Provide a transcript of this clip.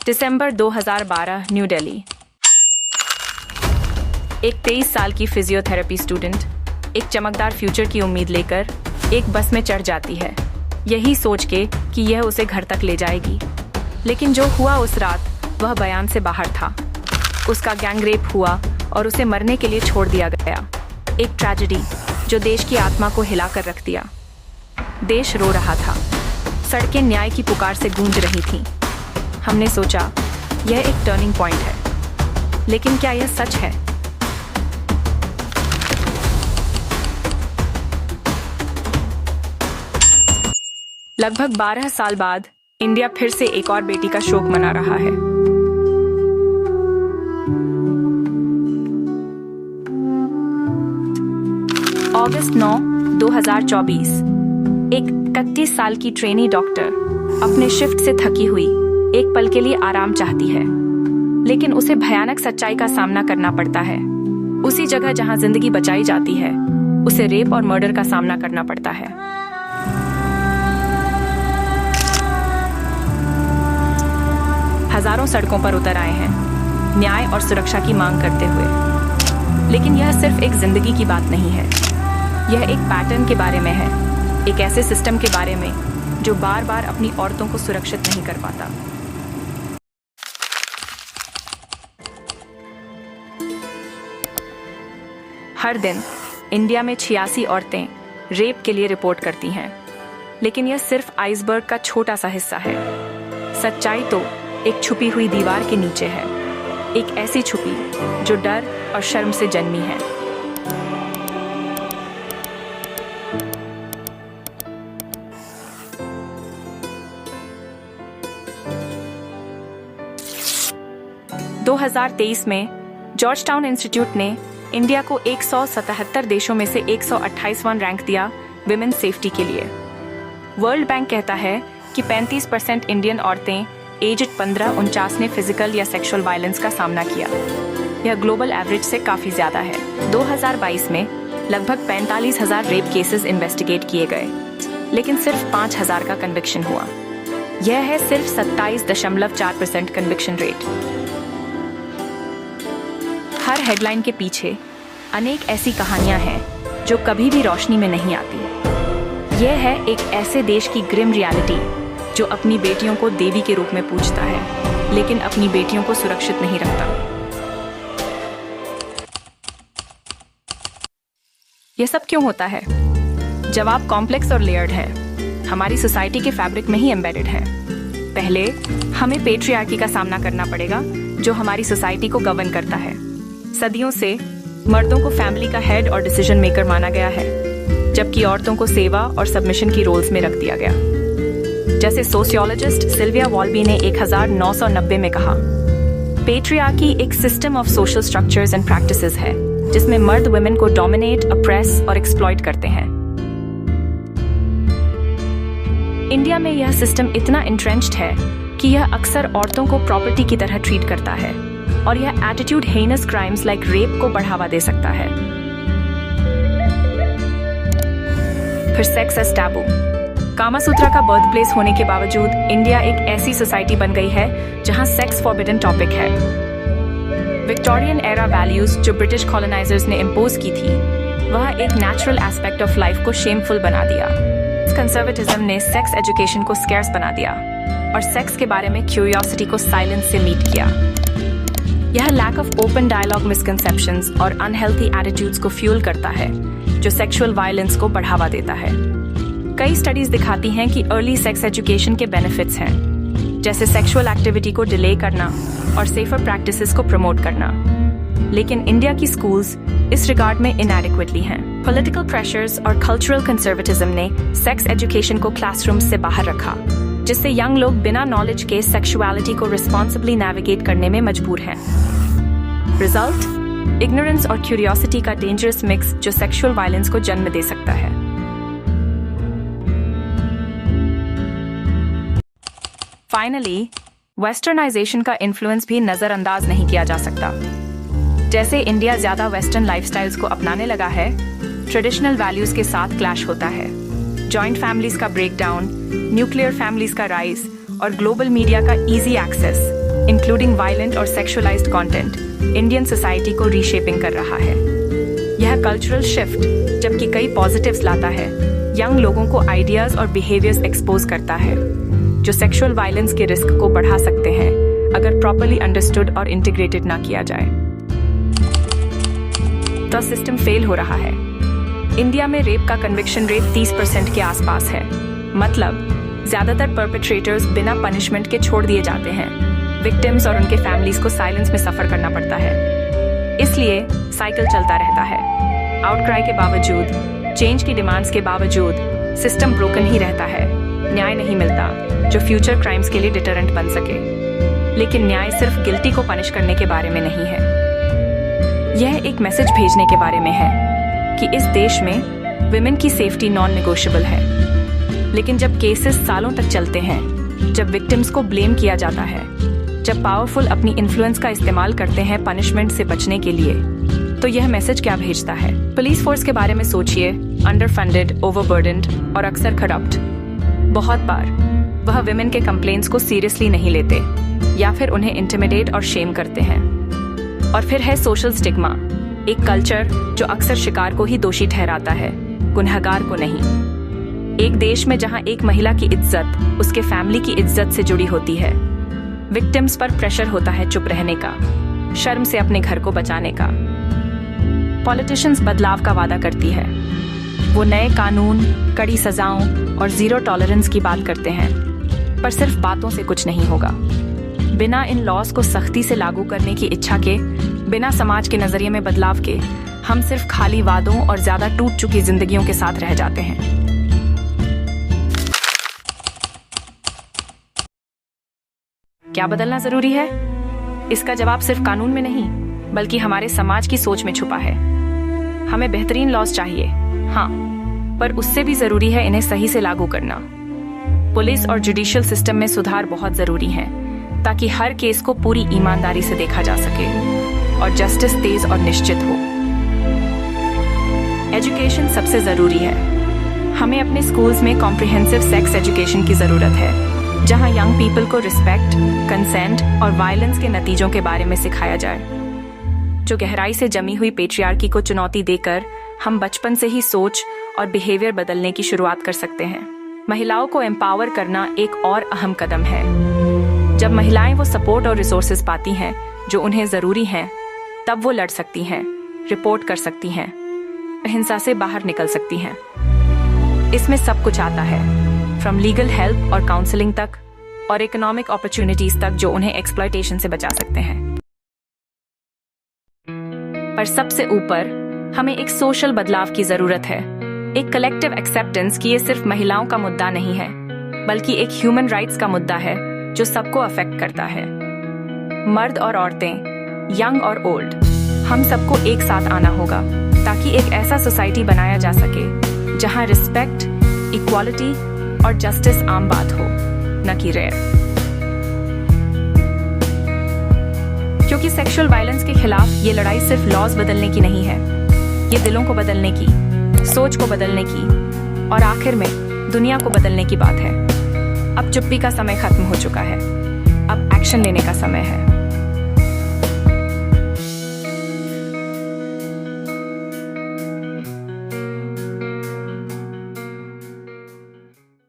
दिसंबर 2012, new Delhi. एक 23 साल की फिजियोथेरेपी स्टूडेंट एक चमकदार फ्यूचर की उम्मीद लेकर एक बस में चढ़ जाती है, यही सोच के कि यह उसे घर तक ले जाएगी। लेकिन जो हुआ उस रात वह बयान से बाहर था। उसका गैंगरेप हुआ और उसे मरने के लिए छोड़ दिया गया। एक ट्रेजेडी जो देश की आत्मा को हिलाकर रख दिया। देश रो रहा था, सड़कें न्याय की पुकार से गूंज रही थीं। हमने सोचा यह एक टर्निंग पॉइंट है, लेकिन क्या यह सच है? लगभग 12 साल बाद इंडिया फिर से एक और बेटी का शोक मना रहा है। अगस्त 9, 2024, एक 31 साल की ट्रेनी डॉक्टर अपने शिफ्ट से थकी हुई एक पल के लिए आराम चाहती है, लेकिन उसे भयानक सच्चाई का सामना करना पड़ता है। उसी जगह जहां जिंदगी बचाई जाती है, उसे रेप और मर्डर का सामना करना पड़ता है। हजारों सड़कों पर उतर आए हैं, न्याय और सुरक्षा की मांग करते हुए। लेकिन यह सिर्फ एक जिंदगी की बात नहीं है, यह एक पैटर्न के बारे में है, एक ऐसे सिस्टम के बारे में जो बार बार अपनी औरतों को सुरक्षित नहीं कर पाता। हर दिन इंडिया में 86 औरतें रेप के लिए रिपोर्ट करती हैं, लेकिन यह सिर्फ आइसबर्ग का छोटा सा हिस्सा है। सच्चाई तो एक छुपी हुई दीवार के नीचे है, एक ऐसी छुपी जो डर और शर्म से जन्मी है। (2023) में जॉर्ज टाउन इंस्टीट्यूट ने इंडिया को 177 देशों में से 128वां रैंक दिया विमेन सेफ्टी के लिए। वर्ल्ड बैंक कहता है कि 35% इंडियन औरतें एज्ड 15-49 ने फिजिकल या सेक्सुअल वायलेंस का सामना किया। यह ग्लोबल एवरेज से काफी ज्यादा है। 2022 में लगभग 45,000 रेप केसेस इन्वेस्टिगेट किए गए, लेकिन सिर्फ 5,000 का कन्विक्शन हुआ। यह है सिर्फ 27.4% कन्विक्शन रेट। हर हेडलाइन के पीछे अनेक ऐसी कहानियां हैं जो कभी भी रोशनी में नहीं आती। यह है एक ऐसे देश की ग्रिम रियलिटी जो अपनी बेटियों को देवी के रूप में पूजता है, लेकिन अपनी बेटियों को सुरक्षित नहीं रखता। यह सब क्यों होता है? जवाब कॉम्प्लेक्स और लेयर्ड है, हमारी सोसाइटी के फैब्रिक में ही एम्बेडेड है। पहले हमें पेट्रियार्की का सामना करना पड़ेगा, जो हमारी सोसाइटी को गवर्न करता है। सदियों से मर्दों को फैमिली का हेड और डिसीजन मेकर माना गया है, जबकि औरतों को सेवा और सबमिशन की रोल्स में रख दिया गया। जैसे सोशियोलॉजिस्ट सिल्विया वॉल्बी ने 1990 में कहा, पेट्रियार्की एक system of social structures and practices है जिसमें मर्द वुमेन को डोमिनेट, अप्रेस और एक्सप्लॉइट करते हैं। इंडिया में यह सिस्टम इतना इंट्रेंच्ड है कि यह अक्सर औरतों को प्रॉपर्टी की तरह ट्रीट करता है, और यह attitude heinous crimes like rape को बढ़ावा दे सकता है। फिर सेक्स एज टैबू। कामासूत्रा का बर्थ प्लेस होने के बावजूद इंडिया एक ऐसी सोसाइटी बन गई है जहां सेक्स फॉरबिडन टॉपिक है। विक्टोरियन एरा वैल्यूज जो ब्रिटिश कॉलोनाइजर्स ने इम्पोज की थी, वह एक नेचुरल एस्पेक्ट ऑफ लाइफ को शेमफुल बना दिया। कंजर्वेटिज्म ने सेक्स एजुकेशन को स्कैर्स बना दिया और सेक्स के बारे में क्यूरियोसिटी को साइलेंस से मीट किया। यह lack of open dialogue misconceptions और अनहेल्थी एटीट्यूड्स को फ्यूल करता है, जो सेक्सुअल वायलेंस को बढ़ावा देता है। कई स्टडीज दिखाती हैं कि अर्ली सेक्स एजुकेशन के बेनिफिट्स हैं, जैसे सेक्सुअल एक्टिविटी को डिले करना और सेफर प्रैक्टिसेस को प्रमोट करना। लेकिन इंडिया की स्कूल्स इस रिगार्ड में इनएडिक्वेटली हैं। पॉलिटिकल प्रेशर्स और कल्चरल कंजर्वेटिज्म ने सेक्स एजुकेशन को क्लासरूम से बाहर रखा, जिससे यंग लोग बिना नॉलेज के सेक्सुअलिटी को रिस्पॉन्सिबली नेविगेट करने में मजबूर हैं। रिजल्ट, इग्नोरेंस और क्यूरियोसिटी का डेंजरस मिक्स जो सेक्सुअल वायलेंस को जन्म दे सकता है। फाइनली, वेस्टर्नाइजेशन का इन्फ्लुएंस भी नजरअंदाज नहीं किया जा सकता। जैसे इंडिया ज्यादा वेस्टर्न लाइफस्टाइल्स को अपनाने लगा है, ट्रेडिशनल वैल्यूज के साथ क्लैश होता है। जॉइंट फैमिलीज का ब्रेकडाउन, न्यूक्लियर फैमिलीज का राइज और ग्लोबल मीडिया का इजी एक्सेस इंक्लूडिंग वायलेंट और सेक्सुअलाइज्ड कंटेंट, इंडियन सोसाइटी को रीशेपिंग कर रहा है। यह कल्चरल शिफ्ट, जबकि कई पॉजिटिव्स लाता है, यंग लोगों को आइडियाज और बिहेवियर्स एक्सपोज करता है जो सेक्सुअल वायलेंस के रिस्क को बढ़ा सकते हैं अगर प्रॉपर्ली अंडरस्टूड और इंटीग्रेटेड ना किया जाए। तो सिस्टम फेल हो रहा है। इंडिया में रेप का कन्विक्शन रेट 30% के आसपास है। मतलब ज्यादातर परपेट्रेटर्स बिना पनिशमेंट के छोड़ दिए जाते हैं। विक्टिम्स और उनके फैमिलीज को साइलेंस में सफर करना पड़ता है। इसलिए साइकिल चलता रहता है। आउटक्राई के बावजूद, चेंज की डिमांड्स के बावजूद सिस्टम ब्रोकन ही रहता है। न्याय नहीं मिलता जो फ्यूचर क्राइम्स के लिए डिटरेंट बन सके। लेकिन न्याय सिर्फ गिल्टी को पनिश करने के बारे में नहीं है। यह एक मैसेज भेजने के बारे में है कि इस देश में विमेन की सेफ्टी नॉन नेगोशिएबल है। लेकिन जब केसेस सालों तक चलते हैं, जब विक्टिम्स को ब्लेम किया जाता है, जब पावरफुल अपनी इन्फ्लुएंस का इस्तेमाल करते हैं पनिशमेंट से बचने के लिए, तो यह मैसेज क्या भेजता है? पुलिस फोर्स के बारे में सोचिए। अंडरफंडेड, ओवरबर्डन्ड और अक्सर करप्ट। बहुत बार वह विमेन के कंप्लेंट्स को सीरियसली नहीं लेते या फिर उन्हें इंटिमिडेट और शेम करते हैं। और फिर है सोशल स्टिग्मा, एक कल्चर जो अक्सर शिकार को ही दोषी ठहराता है, गुनहगार को नहीं। एक देश में जहां एक महिला की इज्जत उसके फैमिली की इज्जत से जुड़ी होती है, विक्टिम्स पर प्रेशर होता है चुप रहने का, शर्म से अपने घर को बचाने का। पॉलिटिशियंस बदलाव का वादा करती है। वो नए कानून, कड़ी सजाओं और जीरो टॉलरेंस की बात करते हैं, पर सिर्फ बातों से कुछ नहीं होगा। बिना इन लॉज को सख्ती से लागू करने की इच्छा के, बिना समाज के नजरिए में बदलाव के, हम सिर्फ खाली वादों और ज्यादा टूट चुकी जिंदगियों के साथ रह जाते हैं। क्या बदलना जरूरी है? इसका जवाब सिर्फ कानून में नहीं, बल्कि हमारे समाज की सोच में छुपा है। हमें बेहतरीन लॉज चाहिए, हाँ, पर उससे भी जरूरी है इन्हें सही से लागू करना। पुलिस और जुडिशियल सिस्टम में सुधार बहुत जरूरी है, ताकि हर केस को पूरी ईमानदारी से देखा जा सके और जस्टिस तेज और निश्चित हो। एजुकेशन सबसे जरूरी है। हमें अपने स्कूल्स में कॉम्प्रिहेंसिव सेक्स एजुकेशन की जरूरत है, जहां यंग पीपल को रिस्पेक्ट, कंसेंट और वायलेंस के नतीजों के बारे में सिखाया जाए। जो गहराई से जमी हुई पेट्रियार्की को चुनौती देकर हम बचपन से ही सोच और बिहेवियर बदलने की शुरुआत कर सकते हैं। महिलाओं को एम्पावर करना एक और अहम कदम है। जब महिलाएं वो सपोर्ट और रिसोर्सेज पाती हैं जो उन्हें जरूरी हैं, तब वो लड़ सकती हैं, रिपोर्ट कर सकती हैं, हिंसा से बाहर निकल सकती हैं। इसमें सब कुछ आता है, फ्रॉम लीगल हेल्प और काउंसलिंग तक और इकोनॉमिक अपॉर्चुनिटीज तक, जो उन्हें एक्सप्लॉयटेशन से बचा सकते हैं। पर सबसे ऊपर हमें एक सोशल बदलाव की जरूरत है, एक कलेक्टिव एक्सेप्टेंस कि ये सिर्फ महिलाओं का मुद्दा नहीं है, बल्कि एक ह्यूमन राइट्स का मुद्दा है जो सबको अफेक्ट करता है। मर्द और औरतें, यंग और ओल्ड, हम सबको एक साथ आना होगा, ताकि एक ऐसा सोसाइटी बनाया जा सके जहां रिस्पेक्ट, इक्वालिटी और जस्टिस आम बात हो, न कि रेयर। क्योंकि सेक्सुअल वायलेंस के खिलाफ ये लड़ाई सिर्फ लॉज बदलने की नहीं है, ये दिलों को बदलने की, सोच को बदलने की और आखिर में दुनिया को बदलने की बात है। अब चुप्पी का समय खत्म हो चुका है, अब एक्शन लेने का समय है।